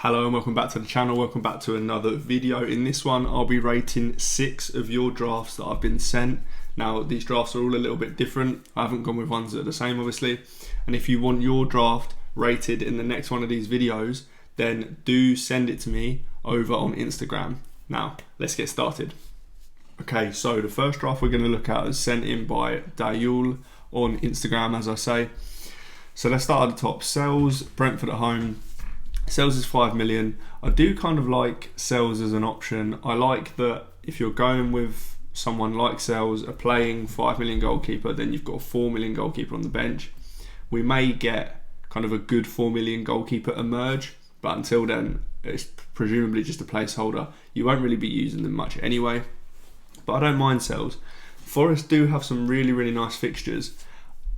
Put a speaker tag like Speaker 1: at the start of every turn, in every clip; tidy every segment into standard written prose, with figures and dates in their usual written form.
Speaker 1: Hello and welcome back to the channel, welcome back to another video. In this one I'll be rating 6 of your drafts that I've been sent. Now these drafts are all a little bit different, I haven't gone with ones that are the same obviously, and if you want your draft rated in the next one of these videos then do send it to me over on Instagram. Now let's get started. Okay, so the first draft we're going to look at is sent in by Dayulllll on Instagram, as I say. So let's start at the top. Sells, Brentford at home. Sells is 5 million. I do kind of like Sells as an option. I like that if you're going with someone like Sells, a playing 5 million goalkeeper, then you've got a 4 million goalkeeper on the bench. We may get kind of a good 4 million goalkeeper emerge, but until then, it's presumably just a placeholder. You won't really be using them much anyway. But I don't mind Sells. Forest do have some really nice fixtures.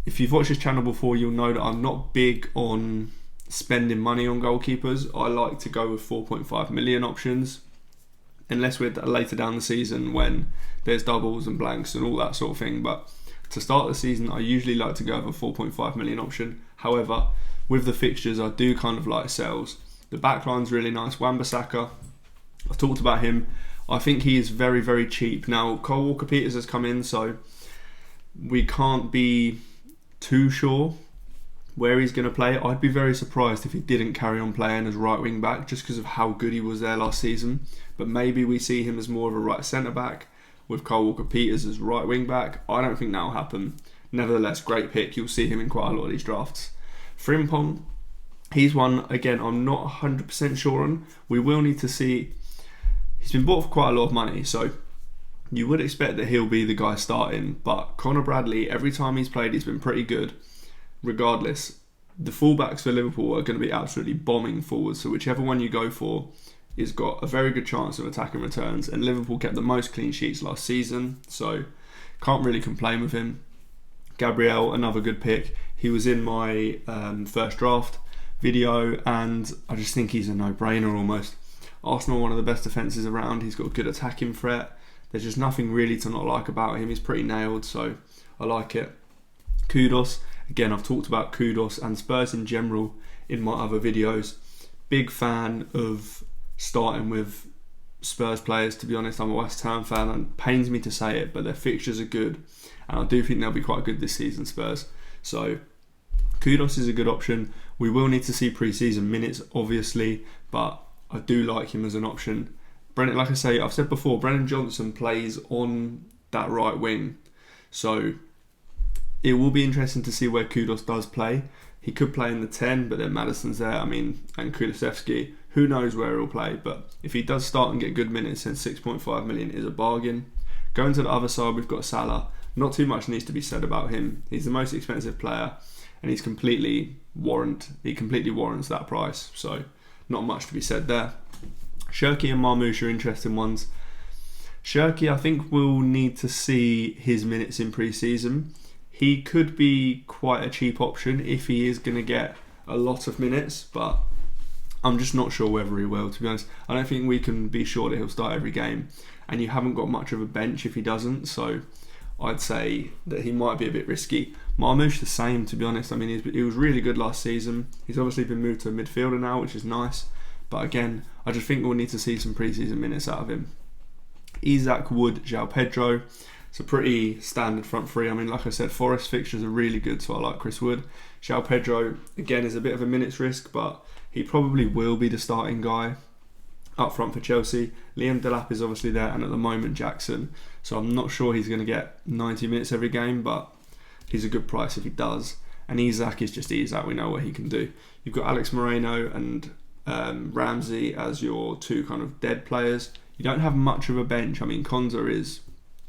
Speaker 1: If you've watched this channel before, you'll know that I'm not big on spending money on goalkeepers. I like to go with 4.5 million options, unless we're later down the season when there's doubles and blanks and all that sort of thing. But to start the season, I usually like to go with a 4.5 million option. However, with the fixtures, I do kind of like Sells. The backline's really nice. Wan-Bissaka, I've talked about him. I think he is very cheap. Now, Kyle Walker-Peters has come in, so we can't be too sure where he's going to play. I'd be very surprised if he didn't carry on playing as right wing back just because of how good he was there last season. But maybe we see him as more of a right centre back with Kyle Walker-Peters as right wing back. I don't think that'll happen. Nevertheless, great pick. You'll see him in quite a lot of these drafts. Frimpong, he's one, again, I'm not 100% sure on. We will need to see. He's been bought for quite a lot of money, so you would expect that he'll be the guy starting. But Conor Bradley, every time he's played, he's been pretty good. Regardless, the fullbacks for Liverpool are going to be absolutely bombing forward, so whichever one you go for has got a very good chance of attacking returns, and Liverpool kept the most clean sheets last season, so can't really complain with him. Gabriel, another good pick. He was in my first draft video, and I just think he's a no-brainer almost. Arsenal, one of the best defences around. He's got a good attacking threat. There's just nothing really to not like about him. He's pretty nailed, so I like it. Kudos. Again, I've talked about Kudos and Spurs in general in my other videos. Big fan of starting with Spurs players, to be honest. I'm a West Ham fan and it pains me to say it, but their fixtures are good. And I do think they'll be quite good this season, Spurs. So Kudos is a good option. We will need to see pre-season minutes, obviously, but I do like him as an option. Brennan, like I say, I've said before, Brennan Johnson plays on that right wing. So it will be interesting to see where Kudos does play. He could play in the 10, but then Maddison's there, and Kulusevski. Who knows where he'll play, but if he does start and get good minutes, then 6.5 million is a bargain. Going to the other side, we've got Salah. Not too much needs to be said about him. He's the most expensive player, and he completely warrants that price. So not much to be said there. Shirky and Marmoush are interesting ones. Shirky, I think we'll need to see his minutes in pre-season. He could be quite a cheap option if he is going to get a lot of minutes, but I'm just not sure whether he will, to be honest. I don't think we can be sure that he'll start every game, and you haven't got much of a bench if he doesn't, so I'd say that he might be a bit risky. Marmoush the same, to be honest. I mean, he was really good last season. He's obviously been moved to a midfielder now, which is nice, but again, I just think we'll need to see some pre-season minutes out of him. Isak, Wood, João Pedro. It's a pretty standard front three. I mean, like I said, Forest fixtures are really good, so I like Chris Wood. João Pedro, again, is a bit of a minutes risk, but he probably will be the starting guy up front for Chelsea. Liam Delap is obviously there, and at the moment Jackson. So I'm not sure he's going to get 90 minutes every game, but he's a good price if he does. And Isak is just Isak. We know what he can do. You've got Alex Moreno and Ramsey as your two kind of dead players. You don't have much of a bench. I mean, Konza is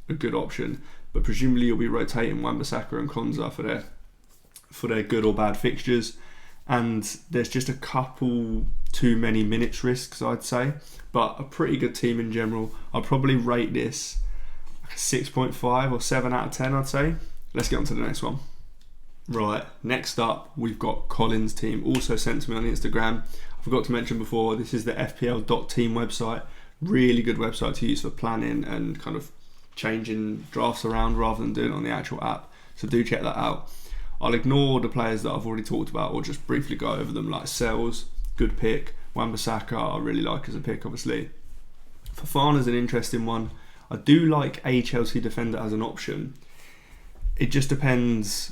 Speaker 1: a good option, but presumably you'll be rotating Wan-Bissaka and Konza for their good or bad fixtures, and there's just a couple too many minutes risks, I'd say, but a pretty good team in general. I'd probably rate this 6.5 or 7 out of 10, I'd say. Let's get on to the next one. Right, next up we've got Colin's team, also sent to me on Instagram. I forgot to mention before, this is the FPL.team website. Really good website to use for planning and kind of changing drafts around rather than doing it on the actual app, so do check that out. I'll ignore the players that I've already talked about or just briefly go over them, like Sells, good pick. Wan-Bissaka I really like as a pick, obviously. Fofana's an interesting one. I do like a Chelsea defender as an option. It just depends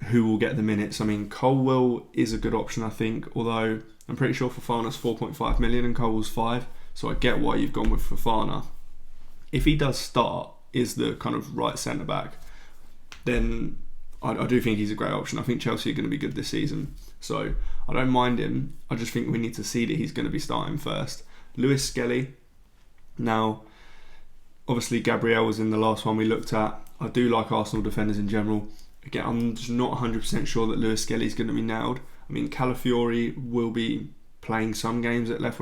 Speaker 1: who will get the minutes. I mean, Colwell is a good option, I think, although I'm pretty sure Fofana's 4.5 million and Colwell's 5, so I get why you've gone with Fofana. If he does start, is the kind of right centre-back, then I do think he's a great option. I think Chelsea are going to be good this season, so I don't mind him. I just think we need to see that he's going to be starting first. Lewis Skelly. Now, obviously Gabriel was in the last one we looked at. I do like Arsenal defenders in general. Again, I'm just not 100% sure that Lewis Skelly is going to be nailed. I mean, Calafiori will be playing some games at left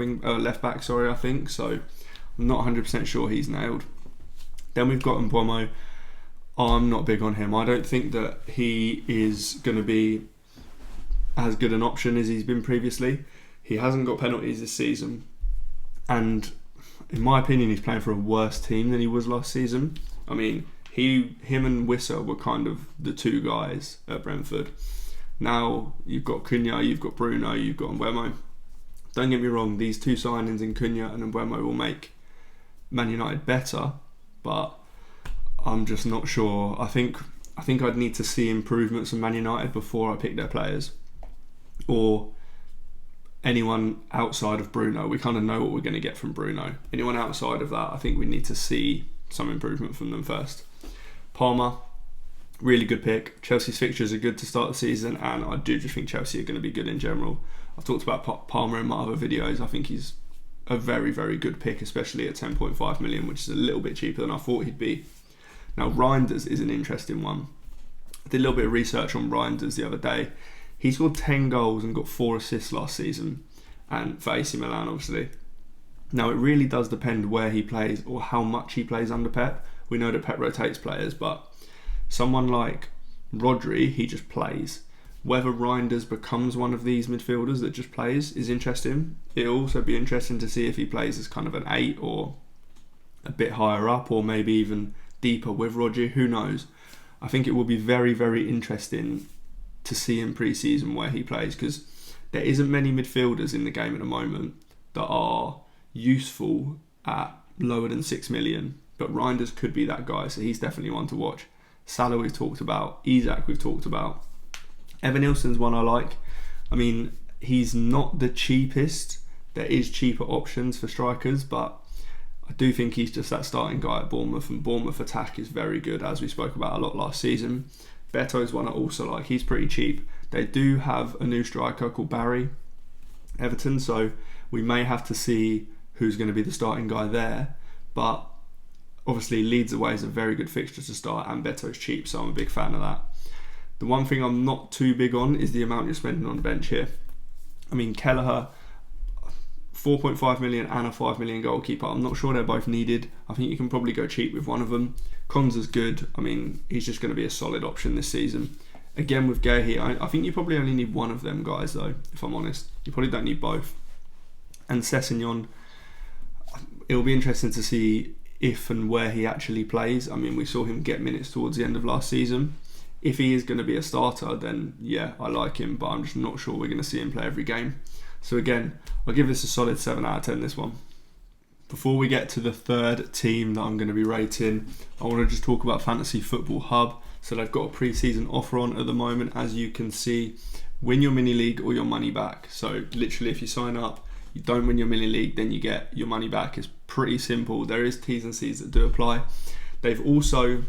Speaker 1: back, I think. So I'm not 100% sure he's nailed. Then we've got Mbeumo. I'm not big on him. I don't think that he is going to be as good an option as he's been previously. He hasn't got penalties this season, and in my opinion, he's playing for a worse team than he was last season. I mean, him and Wissa were kind of the two guys at Brentford. Now you've got Cunha, you've got Bruno, you've got Mbeumo. Don't get me wrong, these two signings in Cunha and Mbeumo will make Man United better, but I'm just not sure. I think I'd need to see improvements from Man United before I pick their players, or anyone outside of Bruno. We kind of know what we're going to get from Bruno. Anyone outside of that, I think we need to see some improvement from them first. Palmer, really good pick. Chelsea's fixtures are good to start the season, and I do just think Chelsea are going to be good in general. I've talked about Palmer in my other videos. I think he's a very, very good pick, especially at 10.5 million, which is a little bit cheaper than I thought he'd be. Now, Reinders is an interesting one. I did a little bit of research on Reinders the other day. He scored 10 goals and got 4 assists last season, and for AC Milan, obviously. Now, it really does depend where he plays or how much he plays under Pep. We know that Pep rotates players, but someone like Rodri, he just plays. Whether Reinders becomes one of these midfielders that just plays is interesting. It'll also be interesting to see if he plays as kind of an 8 or a bit higher up, or maybe even deeper with Rodri. Who knows? I think it will be very, very interesting to see in pre-season where he plays, because there isn't many midfielders in the game at the moment that are useful at lower than 6 million, but Reinders could be that guy, so he's definitely one to watch. Salah we've talked about, Isak we've talked about. Evan Nilsson's one I like. I mean, he's not the cheapest. There is cheaper options for strikers, but I do think he's just that starting guy at Bournemouth, and Bournemouth attack is very good, as we spoke about a lot last season. Beto's one I also like. He's pretty cheap. They do have a new striker called Barry, Everton, so we may have to see who's going to be the starting guy there, but obviously Leeds away is a very good fixture to start, and Beto's cheap, so I'm a big fan of that. The one thing I'm not too big on is the amount you're spending on the bench here. I mean, Kelleher, 4.5 million and a 5 million goalkeeper. I'm not sure they're both needed. I think you can probably go cheap with one of them. Konsa's good. I mean, he's just going to be a solid option this season. Again, with Guehi, I think you probably only need one of them guys, though, if I'm honest. You probably don't need both. And Sessegnon, it'll be interesting to see if and where he actually plays. I mean, we saw him get minutes towards the end of last season. If he is going to be a starter, then yeah, I like him, but I'm just not sure we're going to see him play every game. So again, I'll give this a solid 7 out of 10, this one. Before we get to the third team that I'm going to be rating, I want to just talk about Fantasy Football Hub. So they've got a pre-season offer on at the moment, as you can see. Win your mini league or your money back. So literally, if you sign up, you don't win your mini league, then you get your money back. It's pretty simple. There is T's and C's that do apply. They've also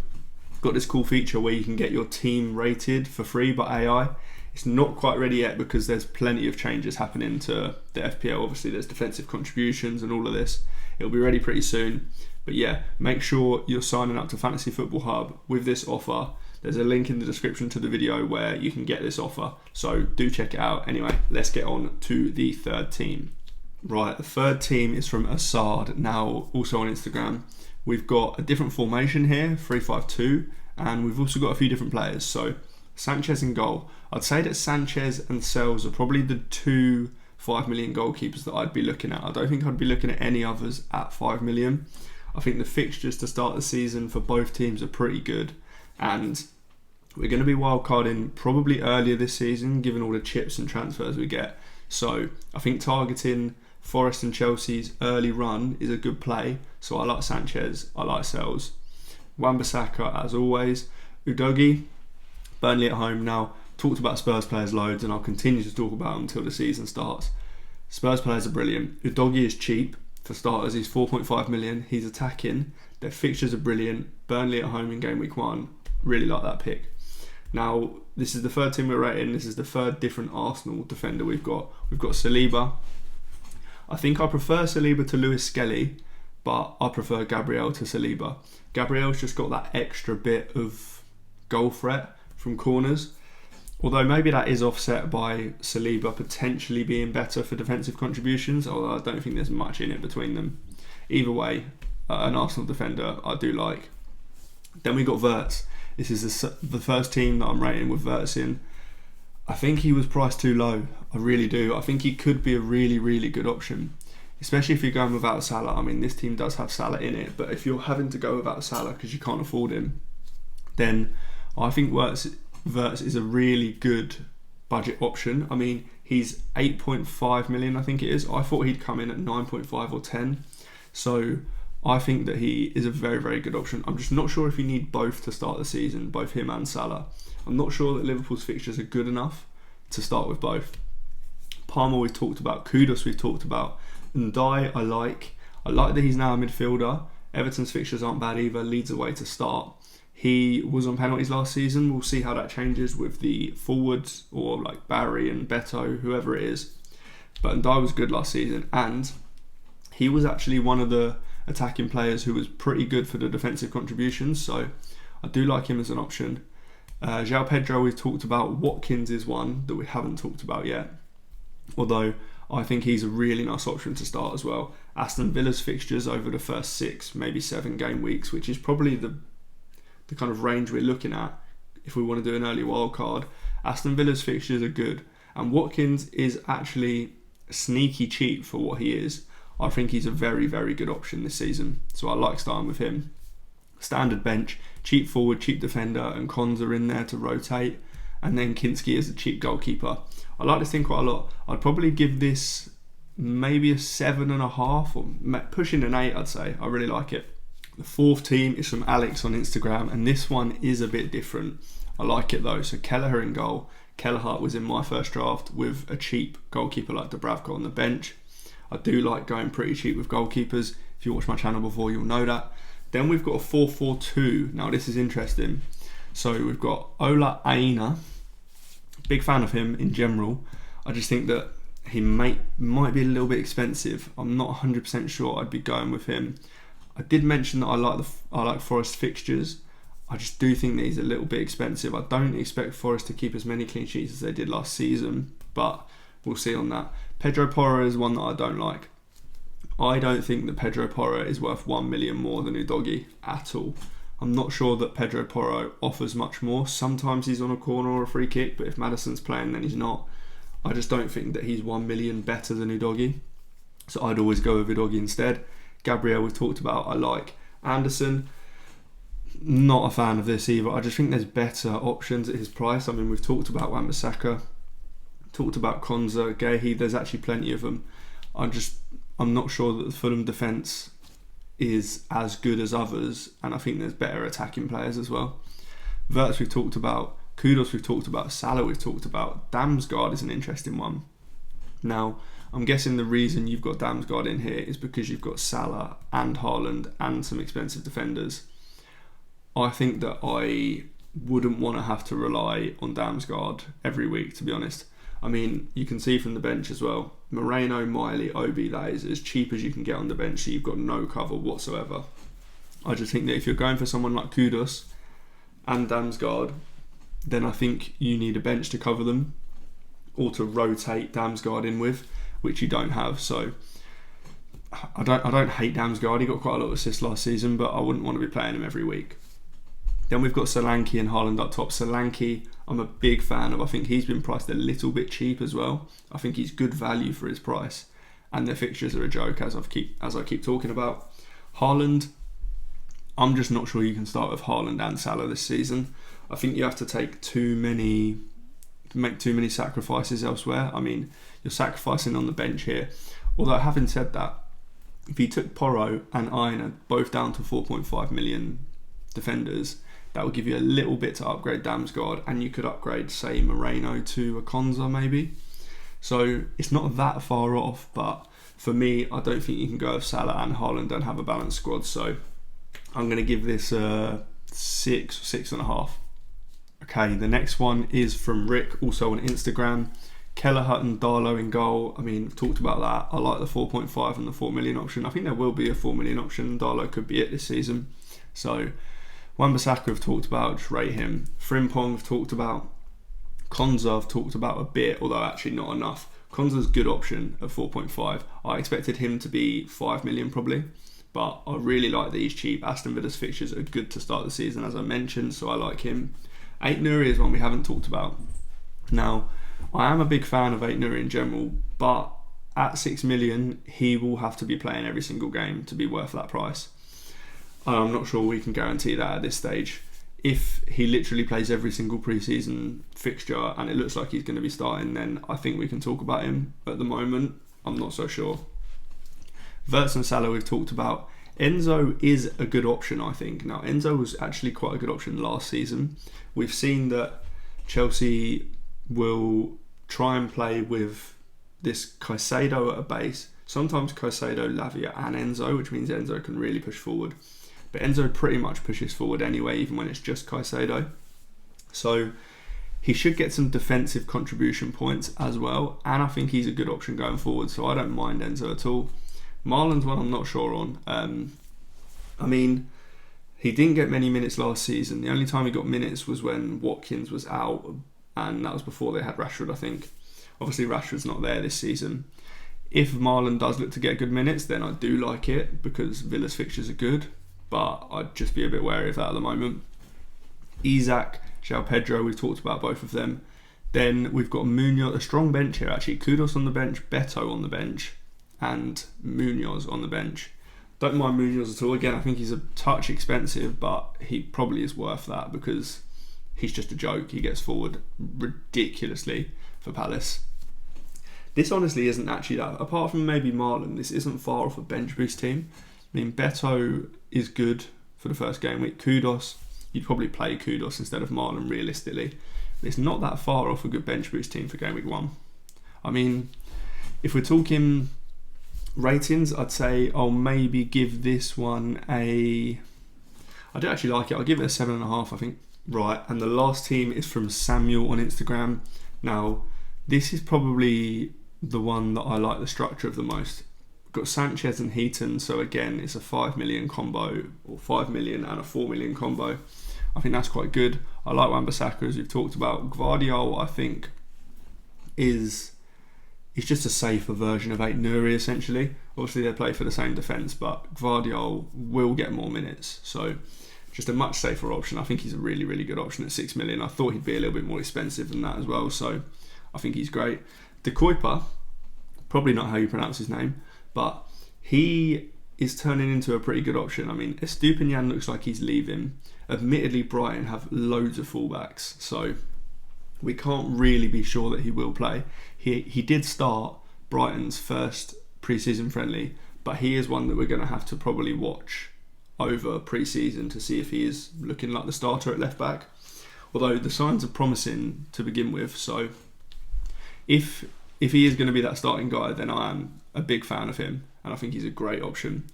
Speaker 1: got this cool feature where you can get your team rated for free by AI. It's not quite ready yet because there's plenty of changes happening to the FPL. Obviously, there's defensive contributions and all of this. It'll be ready pretty soon. But yeah, make sure you're signing up to Fantasy Football Hub with this offer. There's a link in the description to the video where you can get this offer. So do check it out. Anyway, let's get on to the third team. Right, the third team is from Assaad, now also on Instagram. We've got a different formation here, 3-5-2, and we've also got a few different players. So Sanchez in goal. I'd say that Sanchez and Sells are probably the two 5 million goalkeepers that I'd be looking at. I don't think I'd be looking at any others at 5 million. I think the fixtures to start the season for both teams are pretty good, and we're going to be wildcarding probably earlier this season, given all the chips and transfers we get. So I think targeting Forest and Chelsea's early run is a good play. So I like Sanchez, I like Sells. Wan-Bissaka as always. Udogie, Burnley at home. Now, talked about Spurs players loads and I'll continue to talk about them until the season starts. Spurs players are brilliant. Udogie is cheap. For starters, he's 4.5 million. He's attacking. Their fixtures are brilliant. Burnley at home in game week 1. Really like that pick. Now, this is the third team we're rating. This is the third different Arsenal defender we've got. We've got Saliba. I think I prefer Saliba to Lewis Skelly, but I prefer Gabriel to Saliba. Gabriel's just got that extra bit of goal threat from corners. Although maybe that is offset by Saliba potentially being better for defensive contributions, although I don't think there's much in it between them. Either way, an Arsenal defender I do like. Then we got Wirtz. This is the first team that I'm rating with Wirtz in. I think he was priced too low. I really do. I think he could be a really, really good option. Especially if you're going without Salah. I mean, this team does have Salah in it, but if you're having to go without Salah because you can't afford him, then I think Wirtz is a really good budget option. I mean, he's 8.5 million, I think it is. I thought he'd come in at 9.5 or 10. So I think that he is a very, very good option. I'm just not sure if you need both to start the season, both him and Salah. I'm not sure that Liverpool's fixtures are good enough to start with both. Palmer we've talked about, Kudus we've talked about, and Dye I like. I like that he's now a midfielder. Everton's fixtures aren't bad either, leads away to start. He was on penalties last season. We'll see how that changes with the forwards or like Barry and Beto, whoever it is. But Dye was good last season, and he was actually one of the attacking players who was pretty good for the defensive contributions, so I do like him as an option. João Pedro we've talked about. Watkins is one that we haven't talked about yet, although I think he's a really nice option to start as well. Aston Villa's fixtures over the first 6, maybe 7 game weeks, which is probably the kind of range we're looking at if we want to do an early wild card. Aston Villa's fixtures are good, and Watkins is actually sneaky cheap for what he is. I think he's a very, very good option this season, so I like starting with him. Standard bench, cheap forward, cheap defender, and Cons are in there to rotate, and then Kinski is a cheap goalkeeper. I like this thing quite a lot. I'd probably give this maybe a 7.5 or pushing an 8, I'd say. I really like it. The fourth team is from Alex on Instagram, and this one is a bit different. I like it though. So Kelleher in goal. Kelleher was in my first draft with a cheap goalkeeper like Dubravka on the bench. I do like going pretty cheap with goalkeepers. If you watched my channel before, you'll know that. Then we've got a 4-4-2. Now this is interesting. So we've got Ola Aina. Big fan of him in general. I just think that he might be a little bit expensive. I'm not 100% sure I'd be going with him. I did mention that I like Forest fixtures. I just do think that he's a little bit expensive. I don't expect Forest to keep as many clean sheets as they did last season, but we'll see on that. Pedro Porro is one that I don't like. I don't think that Pedro Porro is worth 1 million more than Udogie at all. I'm not sure that Pedro Porro offers much more. Sometimes he's on a corner or a free kick, but if Maddison's playing, then he's not. I just don't think that he's 1 million better than Udogie. So I'd always go with Udogie instead. Gabriel we've talked about, I like. Anderson, not a fan of this either. I just think there's better options at his price. I mean, we've talked about Wan-Bissaka, talked about Konza, Gehi, there's actually plenty of them. I'm not sure that the Fulham defence is as good as others, and I think there's better attacking players as well. Wirtz we've talked about, Kudus we've talked about, Salah we've talked about. Damsgaard is an interesting one. Now, I'm guessing the reason you've got Damsgaard in here is because you've got Salah and Haaland and some expensive defenders. I think that I wouldn't want to have to rely on Damsgaard every week, to be honest. I mean, you can see from the bench as well. Moreno, Miley, Obi, that is as cheap as you can get on the bench, so you've got no cover whatsoever. I just think that if you're going for someone like Kudus and Damsgaard, then I think you need a bench to cover them or to rotate Damsgaard in with, which you don't have. So I don't hate Damsgaard. He got quite a lot of assists last season, but I wouldn't want to be playing him every week. Then we've got Solanke and Haaland up top. Solanke, I'm a big fan of. I think he's been priced a little bit cheap as well. I think he's good value for his price, and their fixtures are a joke, as I keep talking about. Haaland, I'm just not sure you can start with Haaland and Salah this season. I think you have to take too many make too many sacrifices elsewhere. I mean, you're sacrificing on the bench here. Although having said that, if you took Porro and Aina both down to 4.5 million defenders, that would give you a little bit to upgrade Damsgaard, and you could upgrade, say, Moreno to a Konza maybe. So it's not that far off, but for me, I don't think you can go with Salah and Haaland and have a balanced squad. So I'm going to give this a 6, 6.5. Okay, the next one is from Rick, also on Instagram. Kelleher and Dayulllll in goal. I mean, we've talked about that. I like the 4.5 and the 4 million option. I think there will be a 4 million option. Dayulllll could be it this season. So Wan-Bissaka we've talked about, just rate him. Frimpong we've talked about. Konza I've talked about a bit, although actually not enough. Konza's a good option at 4.5. I expected him to be 5 million probably, but I really like these cheap Aston Villa's fixtures are good to start the season, as I mentioned, so I like him. Ait-Nouri is one we haven't talked about. Now, I am a big fan of Ait-Nouri in general, but at 6 million, he will have to be playing every single game to be worth that price. I'm not sure we can guarantee that at this stage. If he literally plays every single pre-season fixture and it looks like he's going to be starting, then I think we can talk about him. At the moment, I'm not so sure. Wirtz and Salah we've talked about. Enzo is a good option, I think. Now, Enzo was actually quite a good option last season. We've seen that Chelsea will try and play with this Caicedo at a base. Sometimes Caicedo, Lavia and Enzo, which means Enzo can really push forward. But Enzo pretty much pushes forward anyway, even when it's just Caicedo. So he should get some defensive contribution points as well. And I think he's a good option going forward. So I don't mind Enzo at all. Marlon's one I'm not sure on. I mean, he didn't get many minutes last season. The only time he got minutes was when Watkins was out. And that was before they had Rashford, I think. Obviously, Rashford's not there this season. If Marlon does look to get good minutes, then I do like it because Villa's fixtures are good. But I'd just be a bit wary of that at the moment. Isak, João Pedro, we've talked about both of them. Then we've got Munoz, a strong bench here actually. Kudus on the bench, Beto on the bench, and Munoz on the bench. Don't mind Munoz at all. Again, I think he's a touch expensive, but he probably is worth that because he's just a joke. He gets forward ridiculously for Palace. This honestly isn't actually that. Apart from maybe Marlon, this isn't far off a bench boost team. I mean, Beto is good for the first game week. Kudus, you'd probably play Kudus instead of Marlon realistically. But it's not that far off a good bench boost team for game week 1. I mean, if we're talking ratings, I'd say I'll maybe give this one I do actually like it. I'll give it a 7.5, I think. Right, and the last team is from Samuel on Instagram. Now, this is probably the one that I like the structure of the most. Got Sanchez and Heaton, so again it's a 5 million combo, or 5 million and a 4 million combo. I think that's quite good. I like Wan-Bissaka, as we've talked about. Gvardiol, I think, is just a safer version of Ait-Nouri essentially. Obviously they play for the same defence, but Gvardiol will get more minutes, so just a much safer option. I think he's a really, really good option at 6 million. I thought he'd be a little bit more expensive than that as well, so I think he's great. De Kuyper, probably not how you pronounce his name, but he is turning into a pretty good option. I mean, Estupinian looks like he's leaving. Admittedly, Brighton have loads of fullbacks, so we can't really be sure that he will play. He did start Brighton's first pre-season friendly, but he is one that we're going to have to probably watch over pre-season to see if he is looking like the starter at left back. Although the signs are promising to begin with, so if he is going to be that starting guy, then I am a big fan of him, and I think he's a great option.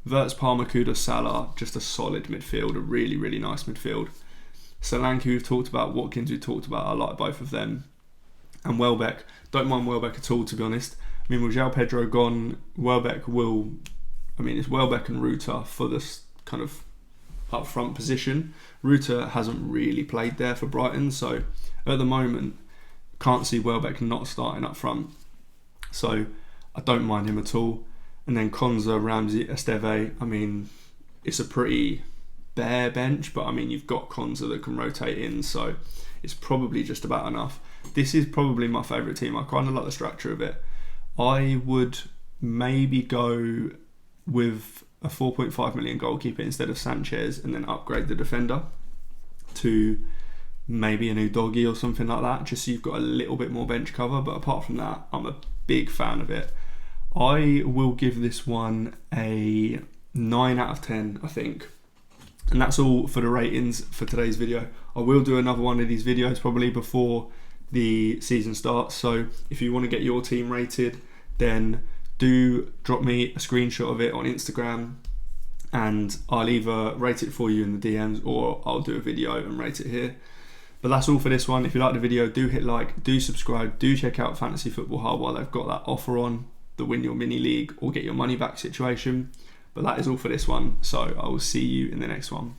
Speaker 1: Wirtz, Palmer, Kudus, Salah, just a solid midfield, a really, really nice midfield. Solanke we've talked about, Watkins we've talked about, I like both of them. And Welbeck, don't mind Welbeck at all, to be honest. I mean, with João Pedro gone, Welbeck will, it's Welbeck and Ruta for this kind of up front position. Ruta hasn't really played there for Brighton, so at the moment, can't see Welbeck not starting up front. So I don't mind him at all. And then Konza, Ramsey, Esteve, it's a pretty bare bench, but you've got Konza that can rotate in, so it's probably just about enough. This is probably my favourite team. I kind of like the structure of it. I would maybe go with a 4.5 million goalkeeper instead of Sanchez, and then upgrade the defender to maybe a new doggy or something like that, just so you've got a little bit more bench cover. But apart from that, I'm a big fan of it. I will give this one a 9 out of 10, I think. And that's all for the ratings for today's video. I will do another one of these videos probably before the season starts. So if you want to get your team rated, then do drop me a screenshot of it on Instagram, and I'll either rate it for you in the DMs or I'll do a video and rate it here. But that's all for this one. If you like the video, do hit like, do subscribe, do check out Fantasy Football Hub while they've got that offer on, the win your mini league or get your money back situation. But that is all for this one, so I will see you in the next one.